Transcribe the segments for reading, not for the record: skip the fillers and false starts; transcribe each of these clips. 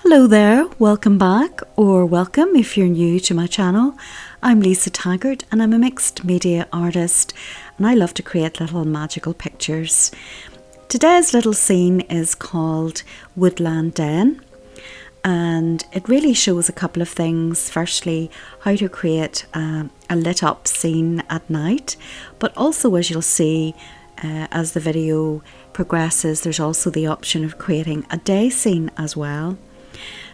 Hello there, welcome back, or welcome if you're new to my channel. I'm Lisa Taggart and I'm a mixed media artist and I love to create little magical pictures. Today's little scene is called Woodland Den and it really shows a couple of things. Firstly, how to create a lit up scene at night, but also, as you'll see as the video progresses, there's also the option of creating a day scene as well.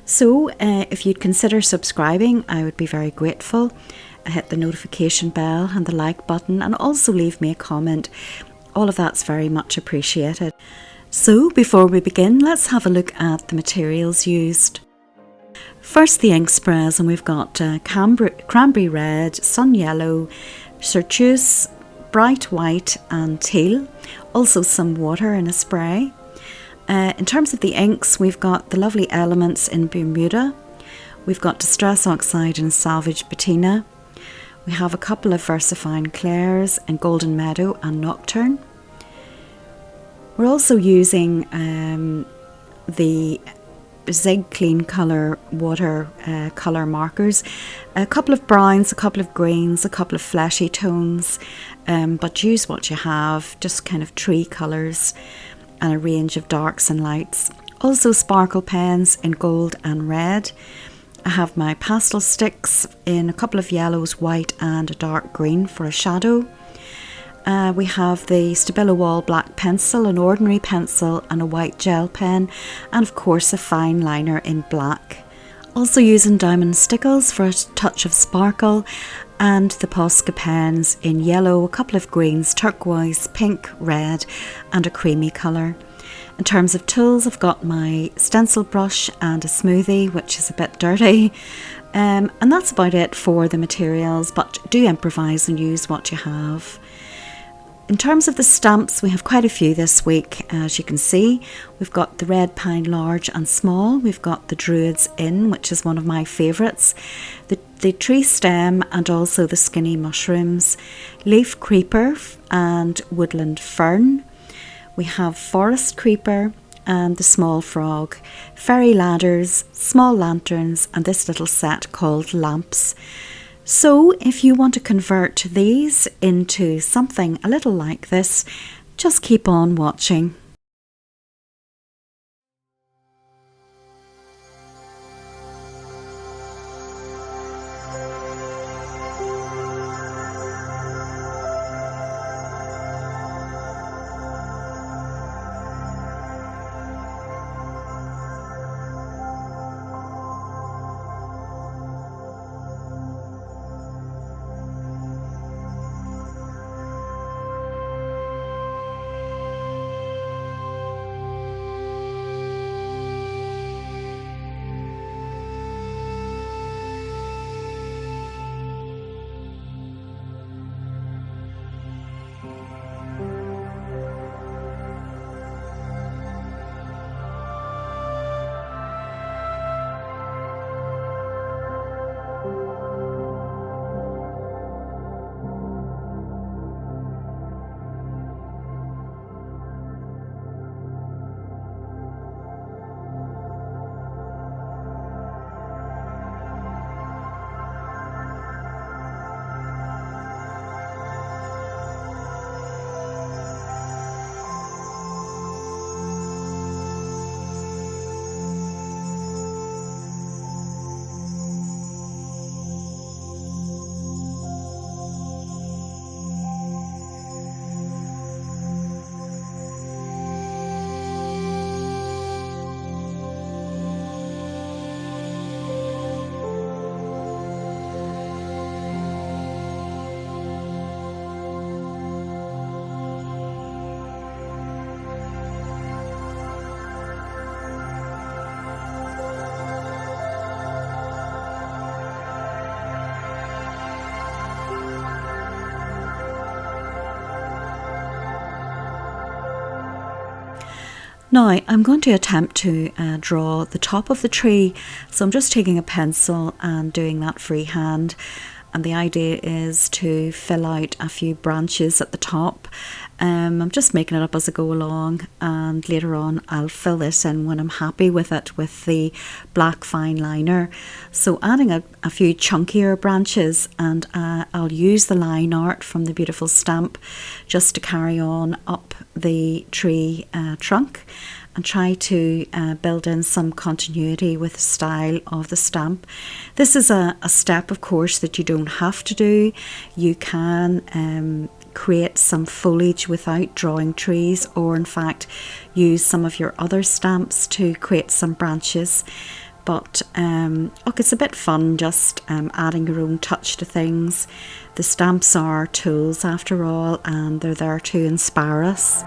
So if you'd consider subscribing, I would be very grateful. Hit the notification bell and the like button and also leave me a comment. All of that's very much appreciated. So before we begin, let's have a look at the materials used. First, the ink sprays, and we've got cranberry red, sun yellow, chartreuse, bright white and teal. Also some water in a spray. In terms of the inks, we've got the lovely Elements in Bermuda, we've got Distress Oxide in Salvage Patina, we have a couple of VersaFine Clairs in Golden Meadow and Nocturne. We're also using the Zig Clean Colour water colour markers, a couple of browns, a couple of greens, a couple of fleshy tones, but use what you have, just kind of tree colours, and a range of darks and lights. Also sparkle pens in gold and red. I have my pastel sticks in a couple of yellows, white and a dark green for a shadow. We have the Stabilo All black pencil, an ordinary pencil and a white gel pen, and of course a fine liner in black. Also using diamond stickles for a touch of sparkle, and the Posco pens in yellow, a couple of greens, turquoise, pink, red and a creamy colour. In terms of tools, I've got my stencil brush and a smoothie, which is a bit dirty, and that's about it for the materials, but do improvise and use what you have. In terms of the stamps, we have quite a few this week. As you can see, we've got the Red Pine large and small, we've got the Druids Inn, which is one of my favourites, the tree stem and also the skinny mushrooms, leaf creeper and woodland fern. We have forest creeper and the small frog, fairy ladders, small lanterns and this little set called lamps. So if you want to convert these into something a little like this, just keep on watching. Now I'm going to attempt to draw the top of the tree, so I'm just taking a pencil and doing that freehand, and the idea is to fill out a few branches at the top. I'm just making it up as I go along, and later on I'll fill this in when I'm happy with it with the black fine liner. So adding a few chunkier branches, and I'll use the line art from the beautiful stamp just to carry on up the tree trunk and try to build in some continuity with the style of the stamp. This is a step, of course, that you don't have to do. You can create some foliage without drawing trees, or in fact use some of your other stamps to create some branches. But look, it's a bit fun just adding your own touch to things. The stamps are tools after all, and they're there to inspire us.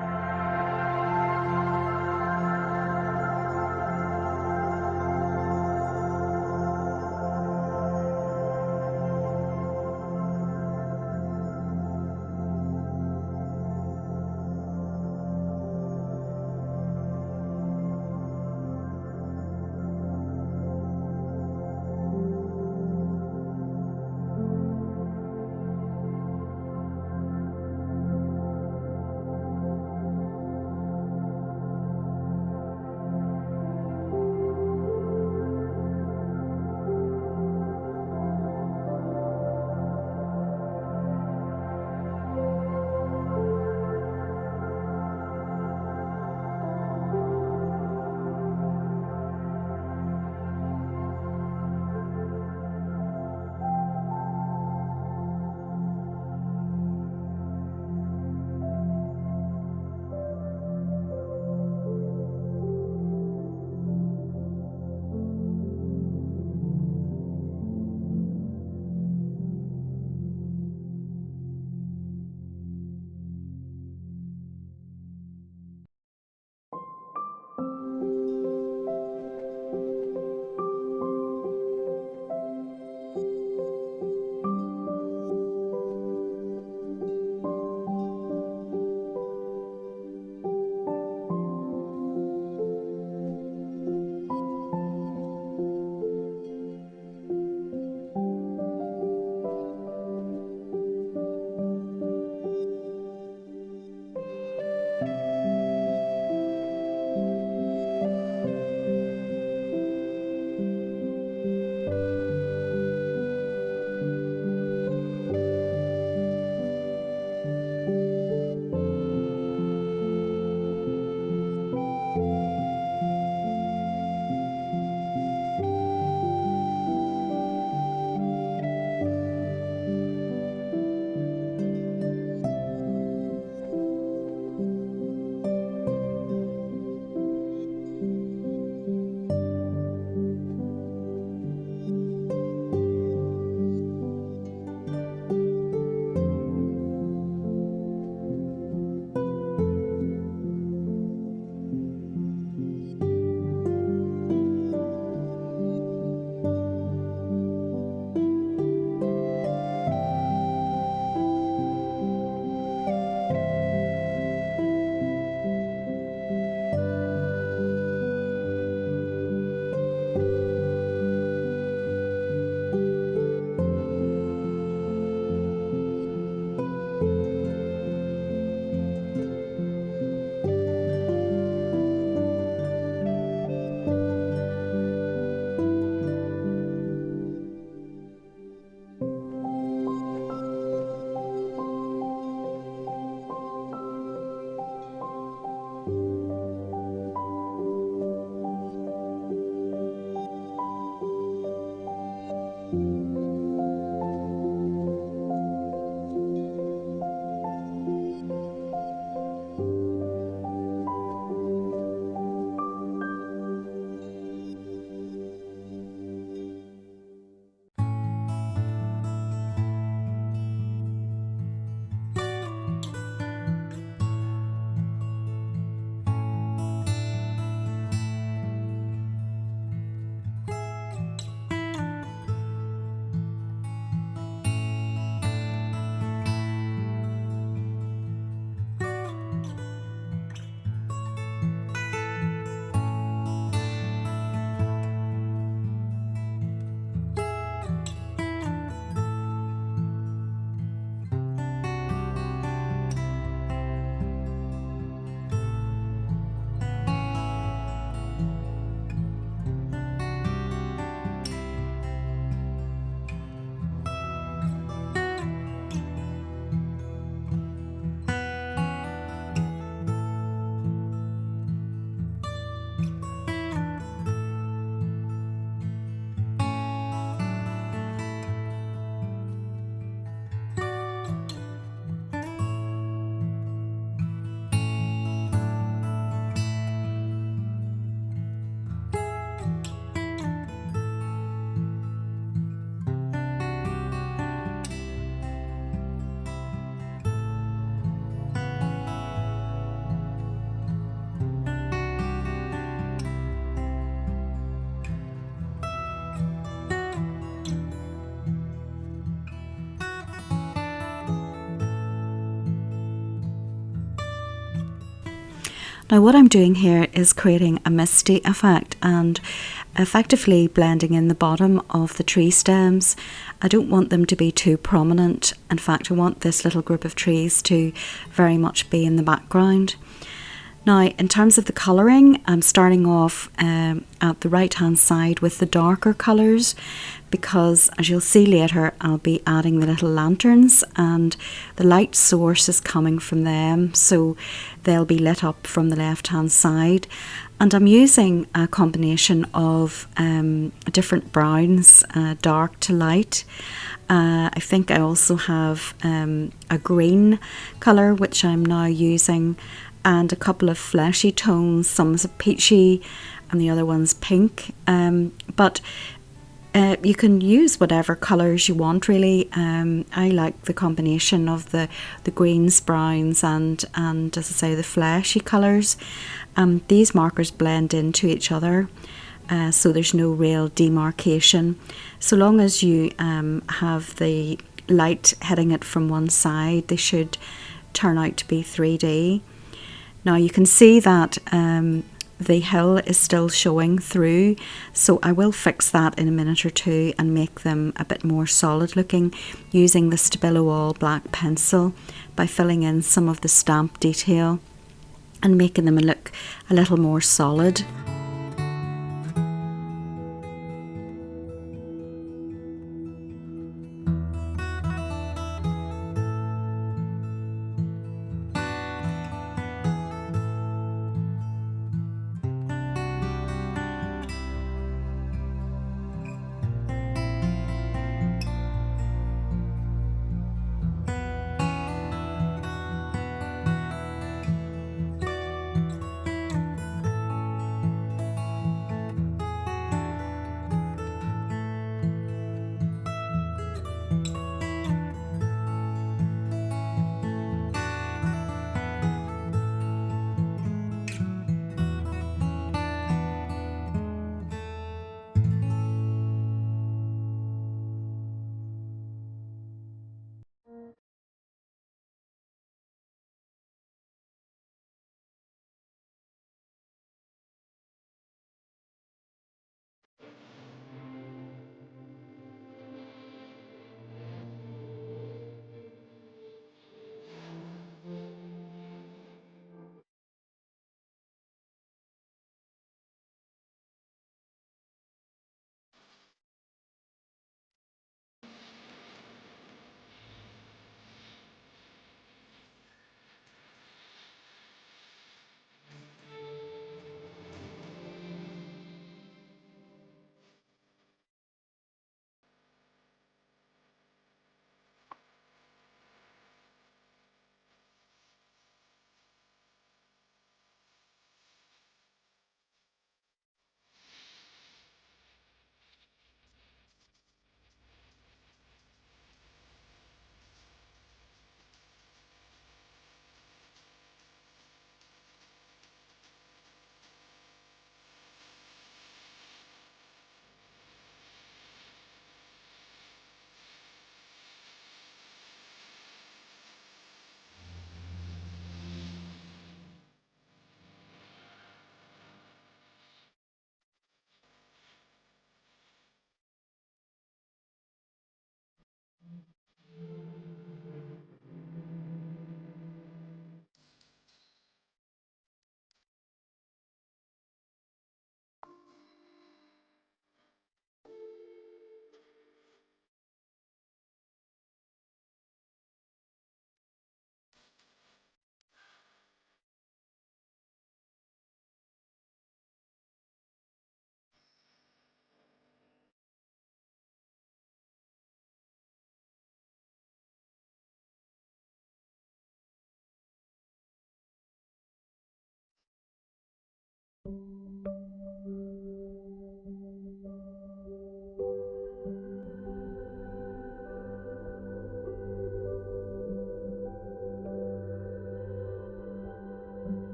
Now what I'm doing here is creating a misty effect and effectively blending in the bottom of the tree stems. I don't want them to be too prominent. In fact, I want this little group of trees to very much be in the background. Now, in terms of the colouring, I'm starting off at the right hand side with the darker colours, because as you'll see later, I'll be adding the little lanterns and the light source is coming from them, so they'll be lit up from the left hand side. And I'm using a combination of different browns, dark to light. I think I also have a green colour which I'm now using, and a couple of fleshy tones. Some's a peachy and the other one's pink, but you can use whatever colours you want really. I like the combination of the greens, browns and as I say, the fleshy colours. These markers blend into each other, so there's no real demarcation. So long as you have the light hitting it from one side, they should turn out to be 3D. Now you can see that the hill is still showing through, so I will fix that in a minute or two and make them a bit more solid looking using the Stabilo All black pencil by filling in some of the stamp detail and making them look a little more solid.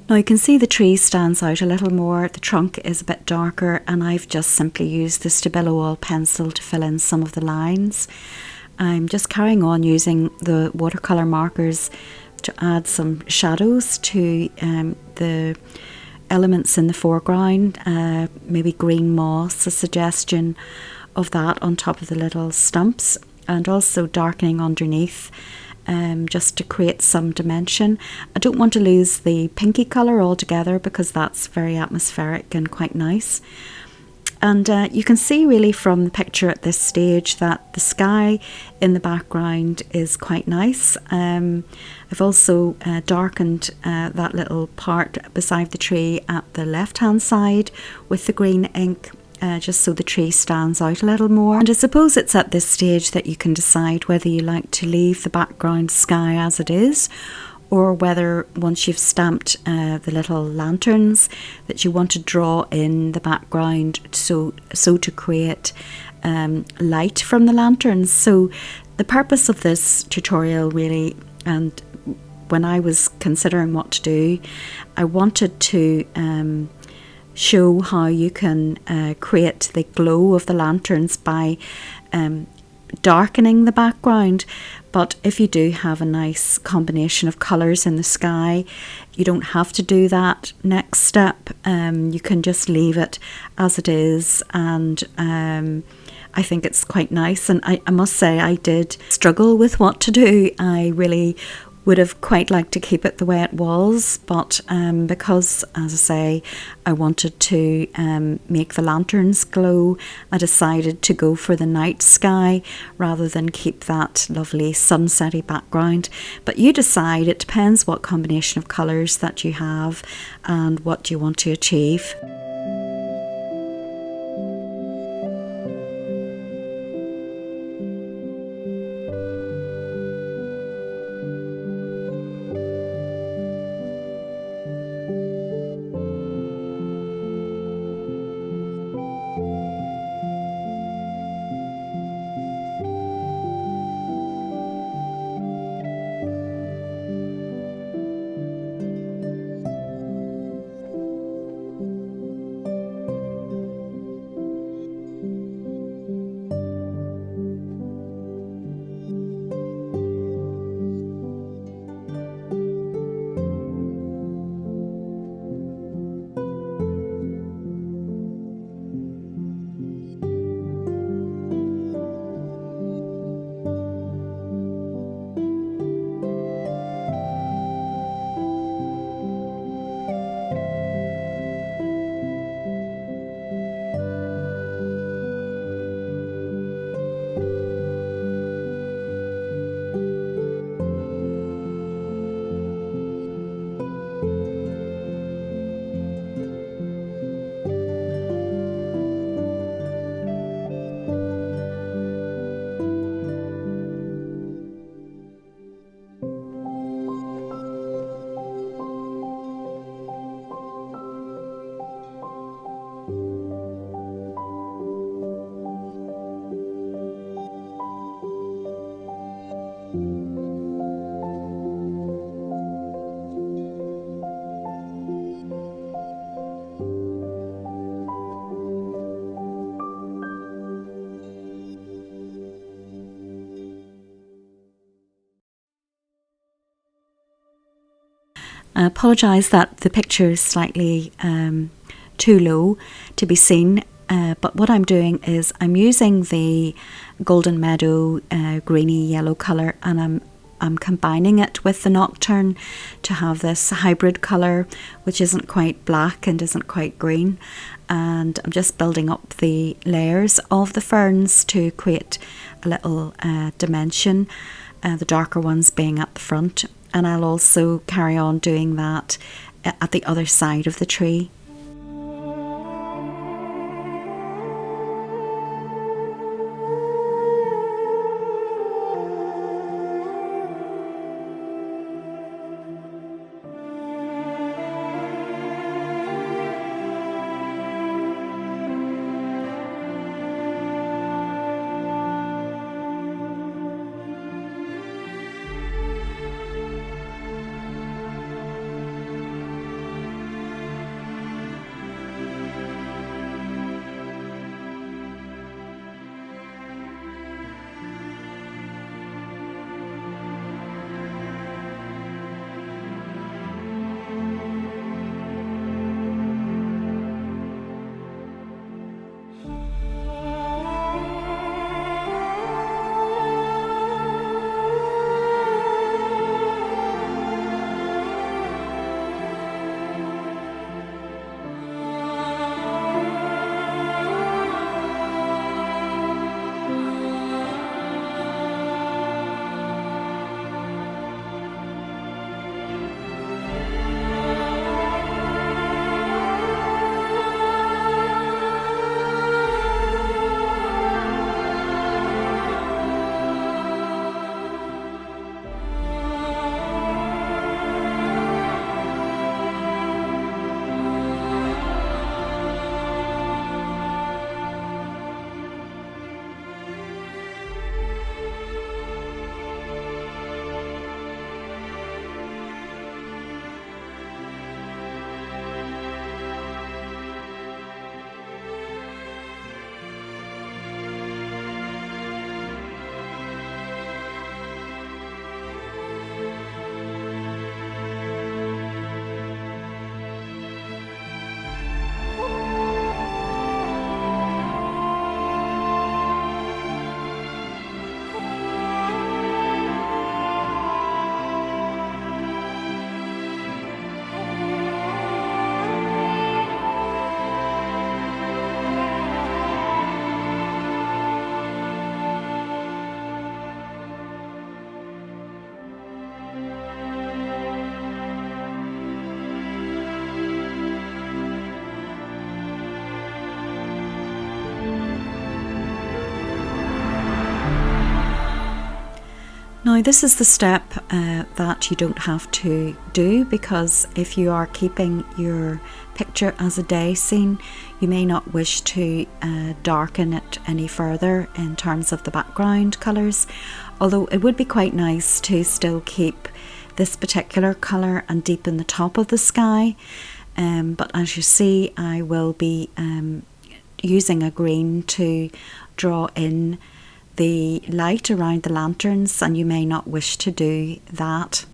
Now you can see the tree stands out a little more, the trunk is a bit darker, and I've just simply used the Stabilo All pencil to fill in some of the lines. I'm just carrying on using the watercolour markers to add some shadows to the elements in the foreground, maybe green moss, a suggestion of that on top of the little stumps, and also darkening underneath just to create some dimension. I don't want to lose the pinky colour altogether because that's very atmospheric and quite nice. And you can see really from the picture at this stage that the sky in the background is quite nice. I've also darkened that little part beside the tree at the left hand side with the green ink, just so the tree stands out a little more. And I suppose it's at this stage that you can decide whether you like to leave the background sky as it is, or whether once you've stamped the little lanterns that you want to draw in the background so to create light from the lanterns. So the purpose of this tutorial really, and when I was considering what to do, I wanted to show how you can create the glow of the lanterns by darkening the background. But if you do have a nice combination of colours in the sky, you don't have to do that next step. You can just leave it as it is, and I think it's quite nice. And I must say I did struggle with what to do. I really would have quite liked to keep it the way it was, but because, as I say, I wanted to make the lanterns glow, I decided to go for the night sky rather than keep that lovely sunsetty background. But you decide, it depends what combination of colours that you have and what you want to achieve. I apologise that the picture is slightly too low to be seen, but what I'm doing is I'm using the Golden Meadow greeny yellow colour, and I'm combining it with the Nocturne to have this hybrid colour which isn't quite black and isn't quite green, and I'm just building up the layers of the ferns to create a little dimension, the darker ones being at the front. And I'll also carry on doing that at the other side of the tree. Now this is the step that you don't have to do, because if you are keeping your picture as a day scene, you may not wish to darken it any further in terms of the background colours, although it would be quite nice to still keep this particular colour and deepen the top of the sky. But as you see, I will be using a green to draw in the light around the lanterns, and you may not wish to do that.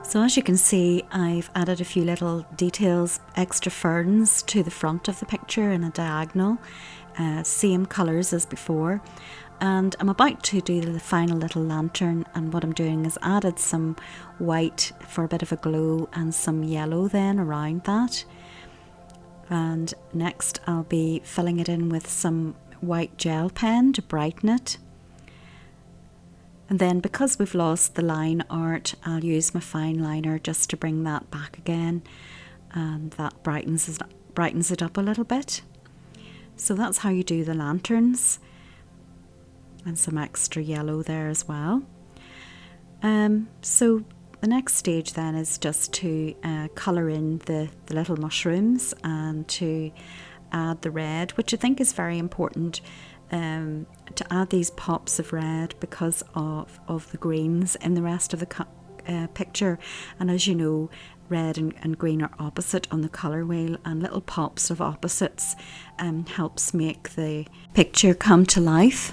So as you can see, I've added a few little details, extra ferns to the front of the picture in a diagonal, same colours as before. And I'm about to do the final little lantern, and what I'm doing is added some white for a bit of a glow and some yellow then around that. And next I'll be filling it in with some white gel pen to brighten it. And then because we've lost the line art, I'll use my fine liner just to bring that back again, and that brightens it up a little bit. So that's how you do the lanterns, and some extra yellow there as well. So the next stage then is just to colour in the little mushrooms and to add the red, which I think is very important. To add these pops of red because of the greens in the rest of the picture. And as you know, red and green are opposite on the colour wheel, and little pops of opposites helps make the picture come to life.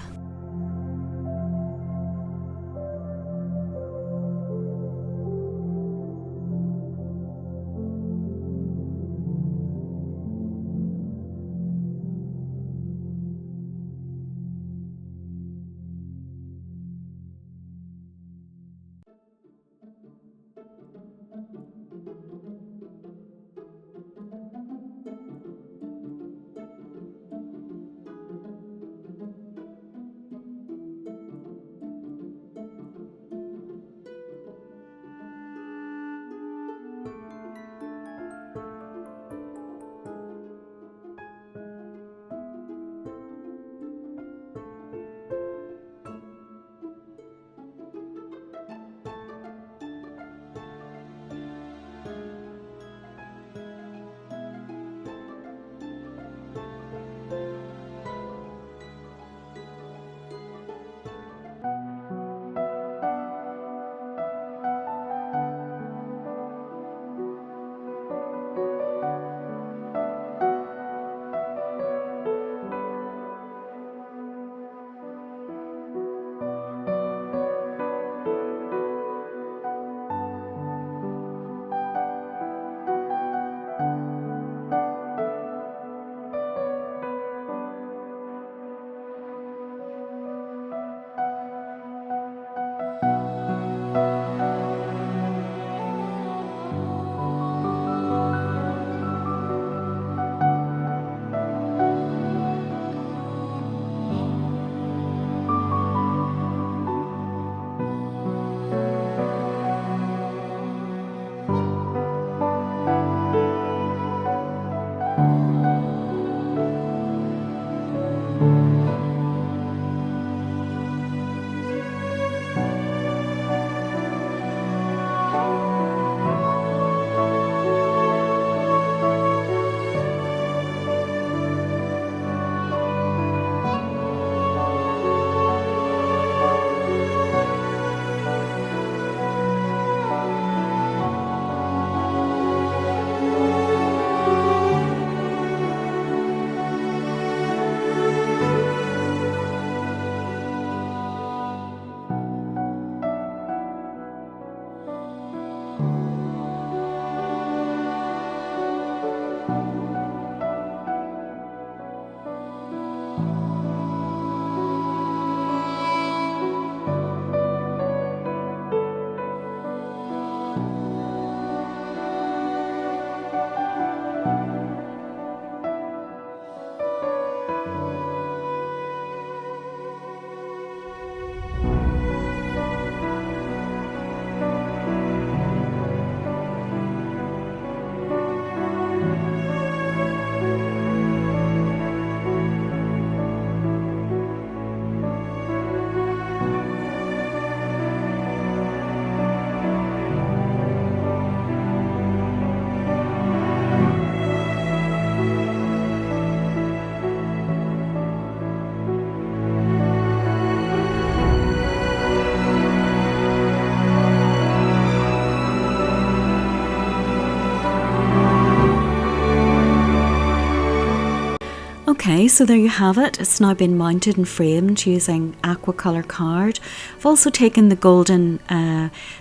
Okay, so there you have it. It's now been mounted and framed using aqua colour card. I've also taken the golden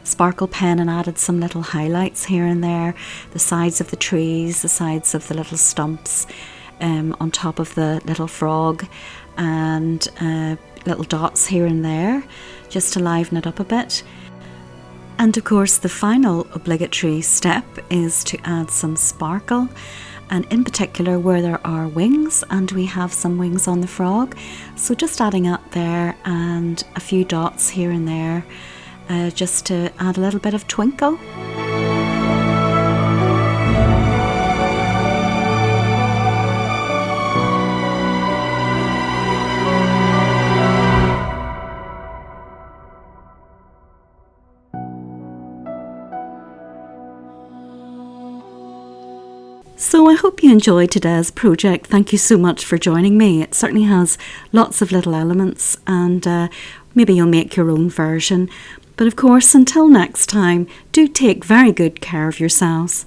sparkle pen and added some little highlights here and there, the sides of the trees, the sides of the little stumps, on top of the little frog, and little dots here and there, just to liven it up a bit. And of course the final obligatory step is to add some sparkle, and in particular where there are wings, and we have some wings on the frog, so just adding up there and a few dots here and there, just to add a little bit of twinkle. So I hope you enjoyed today's project. Thank you so much for joining me. It certainly has lots of little elements, and maybe you'll make your own version. But of course, until next time, do take very good care of yourselves.